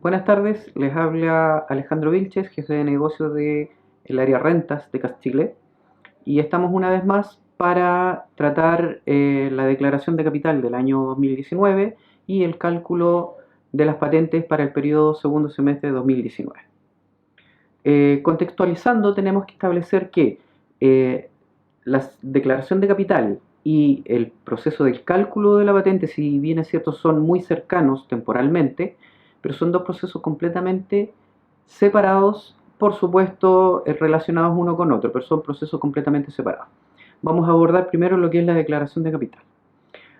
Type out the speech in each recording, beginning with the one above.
Buenas tardes, les habla Alejandro Vilches, jefe de negocio del área rentas de Castile, y estamos una vez más para tratar la declaración de capital del año 2019 y el cálculo de las patentes para el periodo segundo semestre de 2019. Contextualizando, tenemos que establecer que la declaración de capital y el proceso del cálculo de la patente, si bien es cierto, son muy cercanos temporalmente, pero son dos procesos completamente separados, por supuesto, relacionados uno con otro, pero son procesos completamente separados. Vamos a abordar primero lo que es la declaración de capital.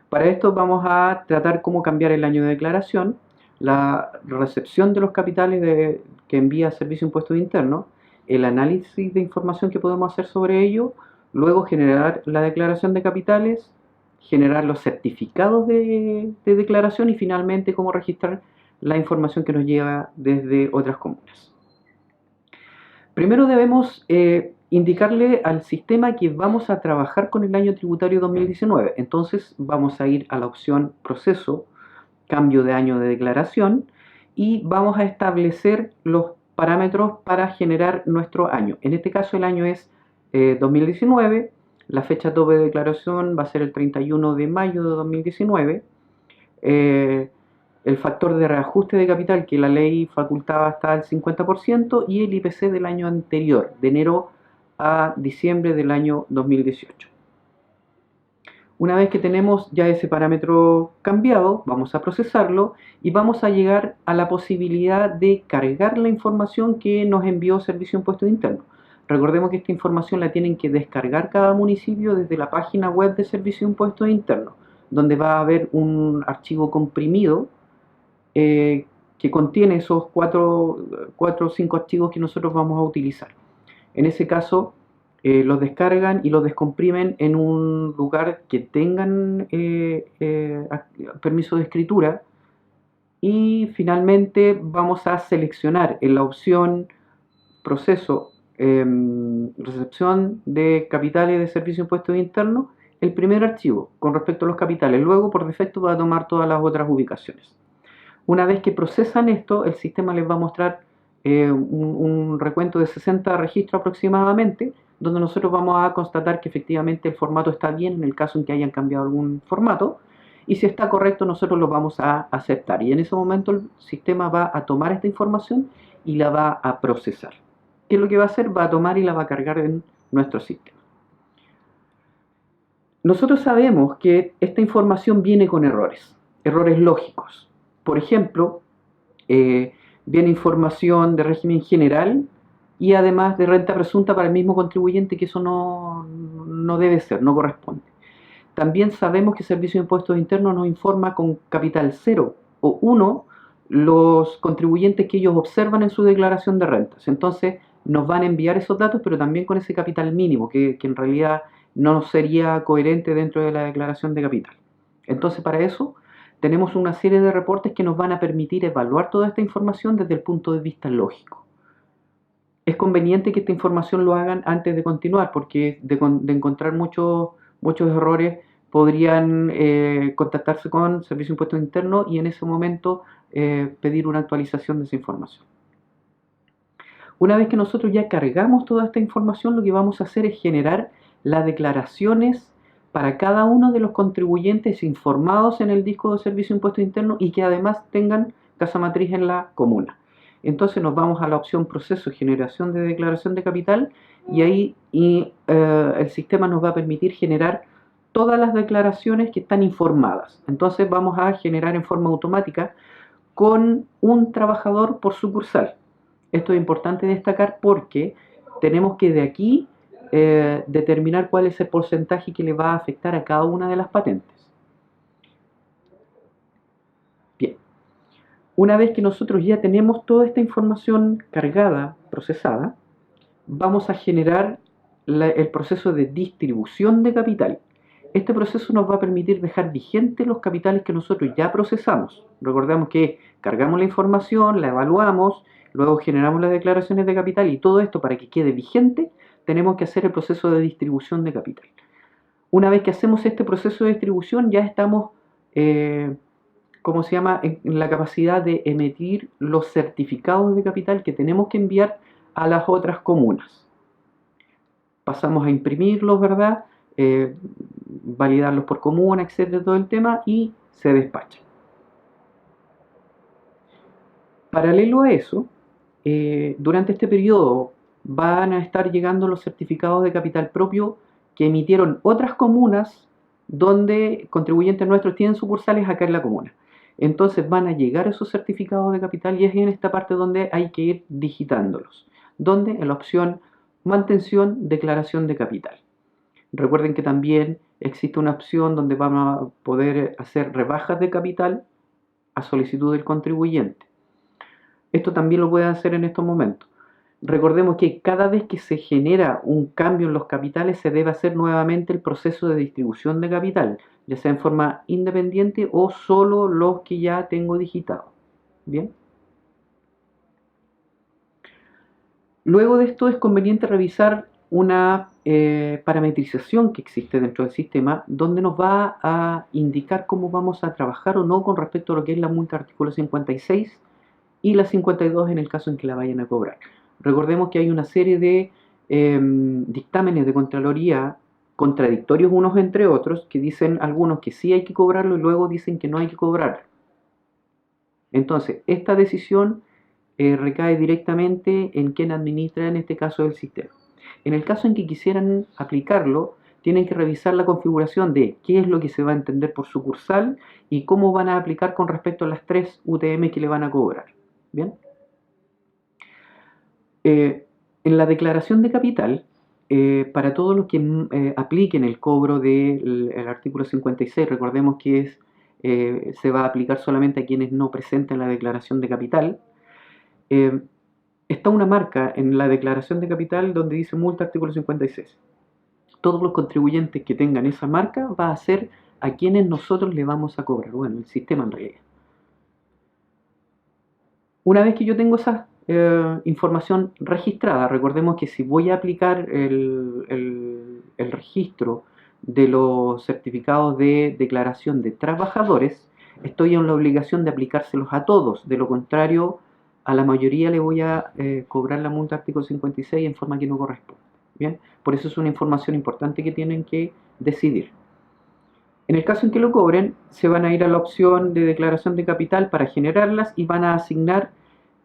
Para esto vamos a tratar cómo cambiar el año de declaración, la recepción de los capitales que envía Servicio de Impuestos Internos, el análisis de información que podemos hacer sobre ello, luego generar la declaración de capitales, generar los certificados de declaración y finalmente cómo registrar la información que nos llega desde otras comunas. Primero debemos indicarle al sistema que vamos a trabajar con el año tributario 2019. Entonces vamos a ir a la opción proceso, cambio de año de declaración, y vamos a establecer los parámetros para generar nuestro año. En este caso el año es 2019, la fecha tope de declaración va a ser el 31 de mayo de 2019. El factor de reajuste de capital que la ley facultaba hasta el 50% y el IPC del año anterior, de enero a diciembre del año 2018. Una vez que tenemos ya ese parámetro cambiado, vamos a procesarlo y vamos a llegar a la posibilidad de cargar la información que nos envió Servicio de Impuestos Internos. Recordemos que esta información la tienen que descargar cada municipio desde la página web de Servicio de Impuestos Internos, donde va a haber un archivo comprimido que contiene esos cuatro o cinco archivos que nosotros vamos a utilizar. En ese caso, los descargan y los descomprimen en un lugar que tengan permiso de escritura, y finalmente vamos a seleccionar en la opción proceso recepción de capitales de Servicio de Impuestos Internos el primer archivo con respecto a los capitales. Luego por defecto va a tomar todas las otras ubicaciones. Una vez que procesan esto, el sistema les va a mostrar un recuento de 60 registros aproximadamente, donde nosotros vamos a constatar que efectivamente el formato está bien en el caso en que hayan cambiado algún formato, y si está correcto nosotros lo vamos a aceptar, y en ese momento el sistema va a tomar esta información y la va a procesar. ¿Qué es lo que va a hacer? Va a tomar y la va a cargar en nuestro sistema. Nosotros sabemos que esta información viene con errores lógicos. Por ejemplo, viene información de régimen general y además de renta presunta para el mismo contribuyente, que eso no debe ser, no corresponde. También sabemos que Servicio de Impuestos Internos nos informa con capital 0 o 1 los contribuyentes que ellos observan en su declaración de rentas. Entonces nos van a enviar esos datos, pero también con ese capital mínimo, que en realidad no sería coherente dentro de la declaración de capital. Entonces para eso tenemos una serie de reportes que nos van a permitir evaluar toda esta información desde el punto de vista lógico. Es conveniente que esta información lo hagan antes de continuar, porque de encontrar muchos errores podrían contactarse con Servicio de Impuestos Internos y en ese momento pedir una actualización de esa información. Una vez que nosotros ya cargamos toda esta información, lo que vamos a hacer es generar las declaraciones para cada uno de los contribuyentes informados en el disco de Servicio de Impuestos Internos y que además tengan casa matriz en la comuna. Entonces nos vamos a la opción proceso generación de declaración de capital, y ahí el sistema nos va a permitir generar todas las declaraciones que están informadas. Entonces vamos a generar en forma automática con un trabajador por sucursal. Esto es importante destacar porque tenemos que de aquí determinar cuál es el porcentaje que le va a afectar a cada una de las patentes. Bien, una vez que nosotros ya tenemos toda esta información cargada, procesada, vamos a generar el proceso de distribución de capital. Este proceso nos va a permitir dejar vigentes los capitales que nosotros ya procesamos. Recordemos que cargamos la información, la evaluamos, luego generamos las declaraciones de capital, y todo esto, para que quede vigente, tenemos que hacer el proceso de distribución de capital. Una vez que hacemos este proceso de distribución, ya estamos ¿cómo se llama?, en la capacidad de emitir los certificados de capital que tenemos que enviar a las otras comunas. Pasamos a imprimirlos, ¿verdad? Validarlos por comuna, etcétera, todo el tema, y se despacha. Paralelo a eso, durante este periodo van a estar llegando los certificados de capital propio que emitieron otras comunas donde contribuyentes nuestros tienen sucursales acá en la comuna. Entonces van a llegar esos certificados de capital y es en esta parte donde hay que ir digitándolos. Donde en la opción mantención, declaración de capital. Recuerden que también existe una opción donde vamos a poder hacer rebajas de capital a solicitud del contribuyente. Esto también lo pueden hacer en estos momentos. Recordemos que cada vez que se genera un cambio en los capitales se debe hacer nuevamente el proceso de distribución de capital, ya sea en forma independiente o solo los que ya tengo digitados. ¿Bien? Luego de esto es conveniente revisar una parametrización que existe dentro del sistema donde nos va a indicar cómo vamos a trabajar o no con respecto a lo que es la multa artículo 56 y la 52 en el caso en que la vayan a cobrar. Recordemos que hay una serie de dictámenes de Contraloría contradictorios unos entre otros que dicen algunos que sí hay que cobrarlo y luego dicen que no hay que cobrarlo. Entonces, esta decisión recae directamente en quien administra en este caso el sistema. En el caso en que quisieran aplicarlo, tienen que revisar la configuración de qué es lo que se va a entender por sucursal y cómo van a aplicar con respecto a las 3 UTM que le van a cobrar. ¿Bien? En la declaración de capital, para todos los que apliquen el cobro del artículo 56, recordemos que se va a aplicar solamente a quienes no presenten la declaración de capital, está una marca en la declaración de capital donde dice multa artículo 56. Todos los contribuyentes que tengan esa marca va a ser a quienes nosotros le vamos a cobrar, bueno, el sistema en realidad. Una vez que yo tengo esa información registrada, recordemos que si voy a aplicar el registro de los certificados de declaración de trabajadores, estoy en la obligación de aplicárselos a todos. De lo contrario, a la mayoría le voy a cobrar la multa artículo 56 en forma que no corresponde. ¿Bien? Por eso es una información importante que tienen que decidir. En el caso en que lo cobren, se van a ir a la opción de declaración de capital para generarlas y van a asignar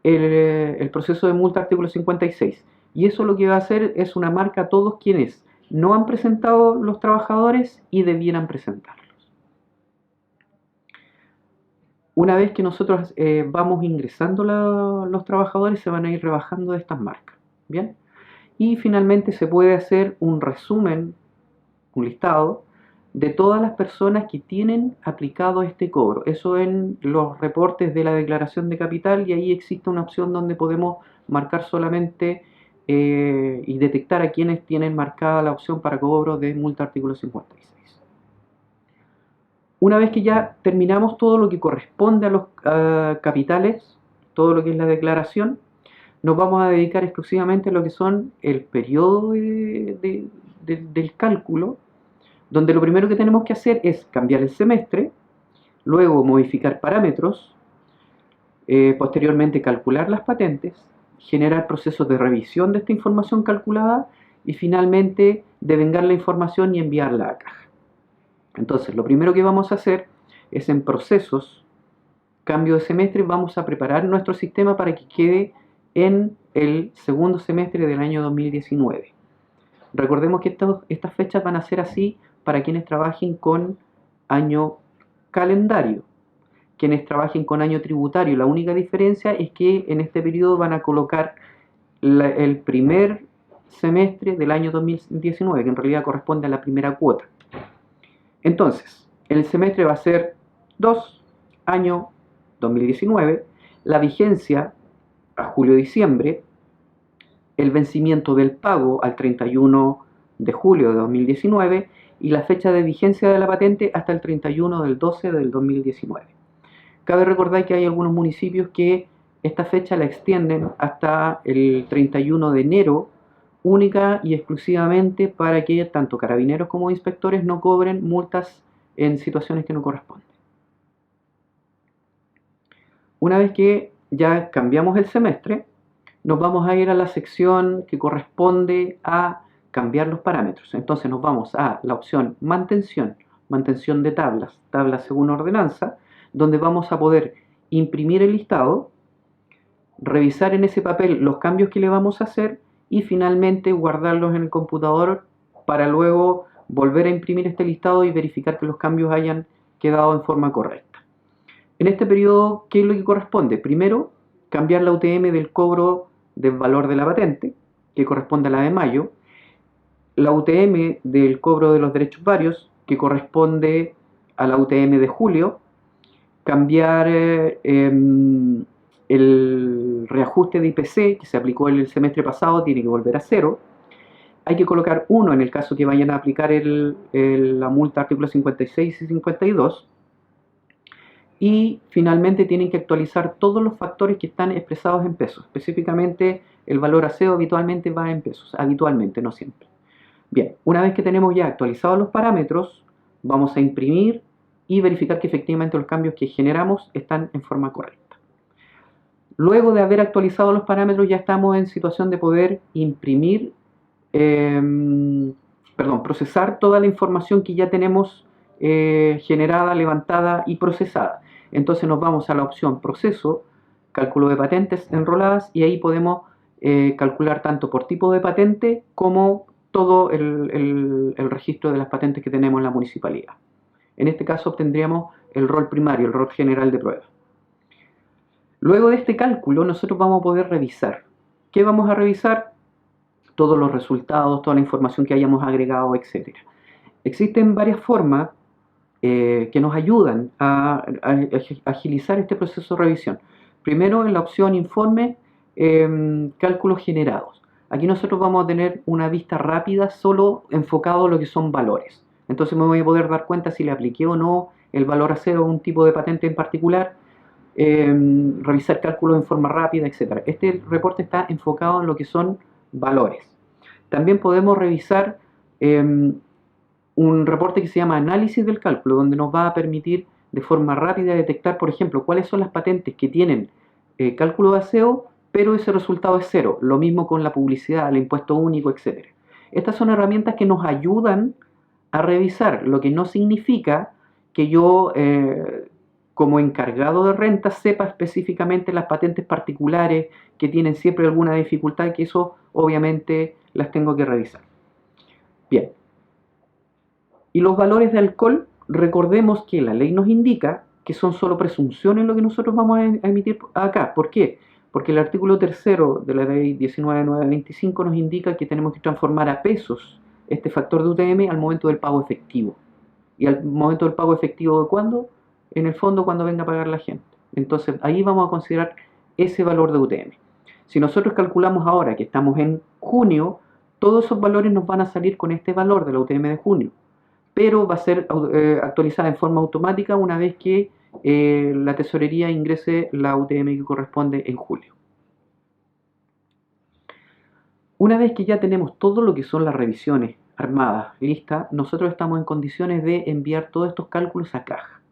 el proceso de multa artículo 56. Y eso lo que va a hacer es una marca a todos quienes no han presentado los trabajadores y debieran presentarlos. Una vez que nosotros vamos ingresando los trabajadores, se van a ir rebajando de estas marcas. ¿Bien? Y finalmente se puede hacer un resumen, un listado, de todas las personas que tienen aplicado este cobro. Eso en los reportes de la declaración de capital, y ahí existe una opción donde podemos marcar solamente y detectar a quienes tienen marcada la opción para cobro de multa artículo 56. Una vez que ya terminamos todo lo que corresponde a los capitales, todo lo que es la declaración, nos vamos a dedicar exclusivamente a lo que son el periodo del cálculo, donde lo primero que tenemos que hacer es cambiar el semestre, luego modificar parámetros, posteriormente calcular las patentes, generar procesos de revisión de esta información calculada y finalmente devengar la información y enviarla a caja. Entonces, lo primero que vamos a hacer es en procesos, cambio de semestre, vamos a preparar nuestro sistema para que quede en el segundo semestre del año 2019. Recordemos que estas fechas van a ser así para quienes trabajen con año calendario. Quienes trabajen con año tributario, la única diferencia es que en este periodo van a colocar el primer semestre del año 2019, que en realidad corresponde a la primera cuota. Entonces, el semestre va a ser 2, año 2019, la vigencia a julio-diciembre, el vencimiento del pago al 31 de julio de 2019 y la fecha de vigencia de la patente hasta el 31 del 12 del 2019. Cabe recordar que hay algunos municipios que esta fecha la extienden hasta el 31 de enero, única y exclusivamente para que tanto carabineros como inspectores no cobren multas en situaciones que no corresponden. Una vez que ya cambiamos el semestre, nos vamos a ir a la sección que corresponde a cambiar los parámetros. Entonces nos vamos a la opción mantención, mantención de tablas, tablas según ordenanza, donde vamos a poder imprimir el listado, revisar en ese papel los cambios que le vamos a hacer y finalmente guardarlos en el computador para luego volver a imprimir este listado y verificar que los cambios hayan quedado en forma correcta. En este periodo, ¿qué es lo que corresponde? Primero, cambiar la UTM del cobro del valor de la patente, que corresponde a la de mayo, la UTM del cobro de los derechos varios, que corresponde a la UTM de julio, cambiar el reajuste de IPC que se aplicó el semestre pasado, tiene que volver a cero. Hay que colocar 1 en el caso que vayan a aplicar la multa artículos 56 y 52. Y finalmente tienen que actualizar todos los factores que están expresados en pesos. Específicamente el valor aseo habitualmente va en pesos, habitualmente, no siempre. Bien, una vez que tenemos ya actualizados los parámetros, vamos a imprimir y verificar que efectivamente los cambios que generamos están en forma correcta. Luego de haber actualizado los parámetros ya estamos en situación de poder imprimir, procesar toda la información que ya tenemos generada, levantada y procesada. Entonces nos vamos a la opción proceso, cálculo de patentes enroladas y ahí podemos calcular tanto por tipo de patente como todo el registro de las patentes que tenemos en la municipalidad. En este caso obtendríamos el rol primario, el rol general de prueba. Luego de este cálculo nosotros vamos a poder revisar. ¿Qué vamos a revisar? Todos los resultados, toda la información que hayamos agregado, etc. Existen varias formas que nos ayudan a agilizar este proceso de revisión. Primero en la opción informe, cálculos generados. Aquí nosotros vamos a tener una vista rápida solo enfocado a lo que son valores. Entonces me voy a poder dar cuenta si le apliqué o no el valor a cero a un tipo de patente en particular, revisar cálculos en forma rápida, etc. Este reporte está enfocado en lo que son valores. También podemos revisar un reporte que se llama análisis del cálculo, donde nos va a permitir de forma rápida detectar, por ejemplo, cuáles son las patentes que tienen cálculo de aseo, pero ese resultado es cero. Lo mismo con la publicidad, el impuesto único, etc. Estas son herramientas que nos ayudan a revisar, lo que no significa que yo, como encargado de renta, sepa específicamente las patentes particulares que tienen siempre alguna dificultad, que eso obviamente las tengo que revisar. Bien. Y los valores de alcohol, recordemos que la ley nos indica que son solo presunciones lo que nosotros vamos a emitir acá. ¿Por qué? Porque el artículo 3º de la ley 19.925 nos indica que tenemos que transformar a pesos este factor de UTM al momento del pago efectivo. ¿Y al momento del pago efectivo de cuándo? En el fondo cuando venga a pagar la gente. Entonces ahí vamos a considerar ese valor de UTM. Si nosotros calculamos ahora que estamos en junio, todos esos valores nos van a salir con este valor de la UTM de junio, pero va a ser actualizada en forma automática una vez que la tesorería ingrese la UTM que corresponde en julio. Una vez que ya tenemos todo lo que son las revisiones armadas, listas, nosotros estamos en condiciones de enviar todos estos cálculos a caja.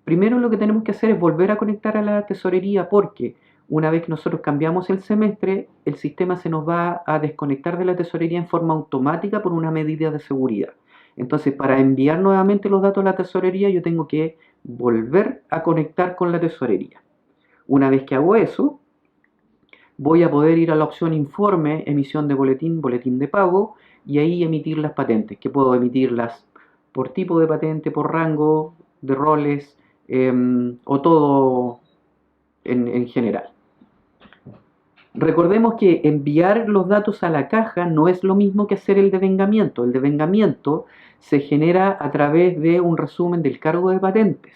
Primero lo que tenemos que hacer es volver a conectar a la tesorería, porque una vez que nosotros cambiamos el semestre, el sistema se nos va a desconectar de la tesorería en forma automática por una medida de seguridad. Entonces, para enviar nuevamente los datos a la tesorería, yo tengo que volver a conectar con la tesorería. Una vez que hago eso, voy a poder ir a la opción informe, emisión de boletín, boletín de pago, y ahí emitir las patentes, que puedo emitirlas por tipo de patente, por rango de roles, o todo en general. Recordemos que enviar los datos a la caja no es lo mismo que hacer el devengamiento. El devengamiento se genera a través de un resumen del cargo de patentes.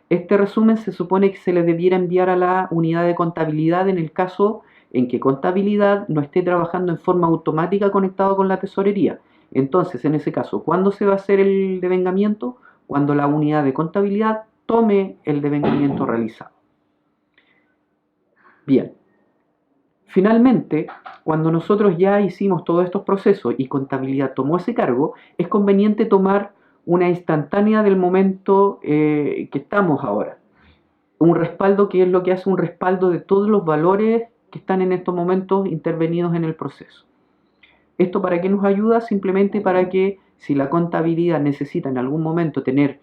Este resumen se supone que se le debiera enviar a la unidad de contabilidad en el caso en que contabilidad no esté trabajando en forma automática conectado con la tesorería. Entonces, en ese caso, ¿cuándo se va a hacer el devengamiento? Cuando la unidad de contabilidad tome el devengamiento realizado. Bien. Finalmente, cuando nosotros ya hicimos todos estos procesos y contabilidad tomó ese cargo, es conveniente tomar una instantánea del momento que estamos ahora. un respaldo que es lo que hace un respaldo de todos los valores que están en estos momentos intervenidos en el proceso. ¿Esto para qué nos ayuda? Simplemente para que si la contabilidad necesita en algún momento tener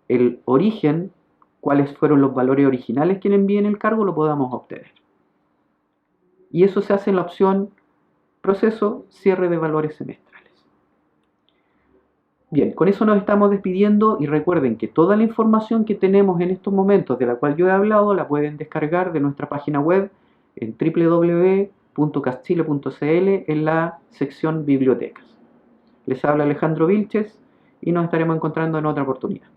el origen, cuáles fueron los valores originales que le envíen el cargo, lo podamos obtener. Y eso se hace en la opción proceso cierre de valores semestrales. Bien, con eso nos estamos despidiendo y recuerden que toda la información que tenemos en estos momentos de la cual yo he hablado la pueden descargar de nuestra página web en www.caschile.cl en la sección bibliotecas. Les habla Alejandro Vilches y nos estaremos encontrando en otra oportunidad.